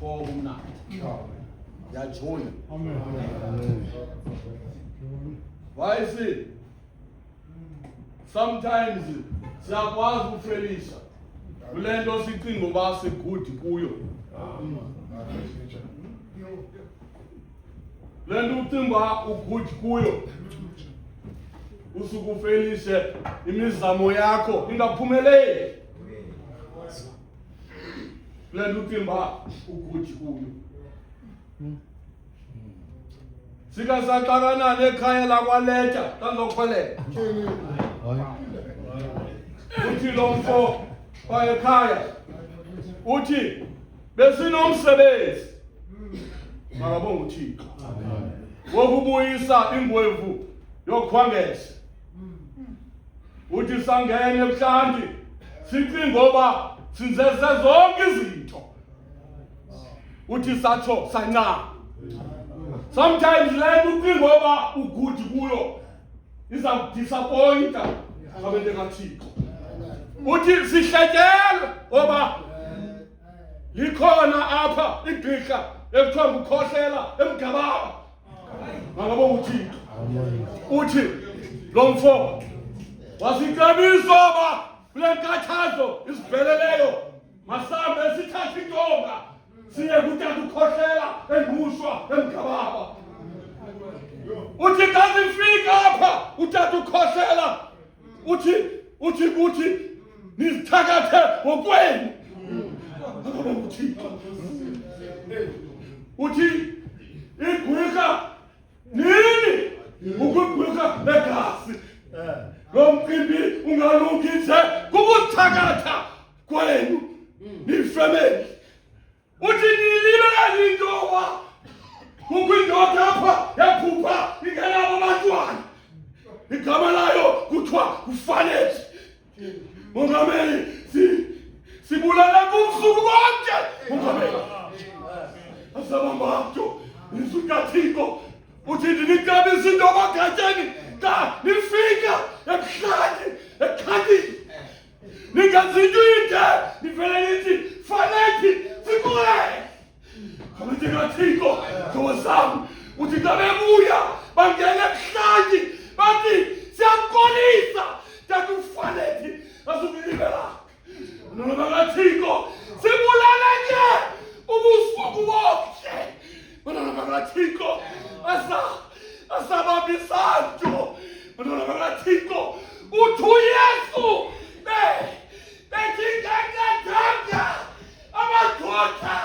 for kumnandi. Yajoyina. Amen. Why is it? Sometimes siyakwazi ukufelisha kule nto sicinga uba sigudi kuyo. Le nto ucinga uba ugudi kuyo usuke ufelishe imizamo yakho ingaphumeleli. Le nto ucinga uba ugudi kuyo. Sika saxakana nekhaya lakwaleta kanzokhwelela. Uthi lo mfo wayekhaya uthi besinomsebenzi makabonga uThixo wokubuyisa ingwevu yokhwangese. Uthi sangene ebuhlanti sicinga ngoba sinzeze zonke izinto. Uthi satsho sancama. Sometimes le nto ucinga ngoba ugudi kuyo izakudisappointa abantu kaThixo. Uthi sihletyelwe ngoba likhona apha igqirha ekuthiwa ngukhohlela emgababa. Makabonga uThixo. Uthi lo mfo wasicebisa uba kule nkathazo isibheleleyo masambe sithathe intonga siye kutata ukhohlela engqushwa emgababa. Uthi xa sifika apha utata ukhohlela uthi kuthi nizithakathe ngokwenu. Uthi igwirha nini ukugwirha negazi. Lo mcimbi ungalungise kukuthakatha kwenu nifemeli. Uthi nilibele intoba kukho indoda apha yaphupha ingenabo abantwana. Igama layo kuthiwa kufanele. Mongameli sibulala kubusuku bonke. Mongameli asabambantu nisukathiko uthi ndinikabisa intoba gatyeni xa nifika ebuhlanti ekhantini. Ningazinto nivele nithi fanele sikule. Abantu kaThixo ngowesami uthi xa bebuya bangene ebuhlanti bathi siyamkolisa tata ufanele asukilibela. Noma kaThixo sibulale nje ubusuku bonke. Noma kaThixo asababisanto. Noma kaThixo uthi uYesu bethi ngeke amadoda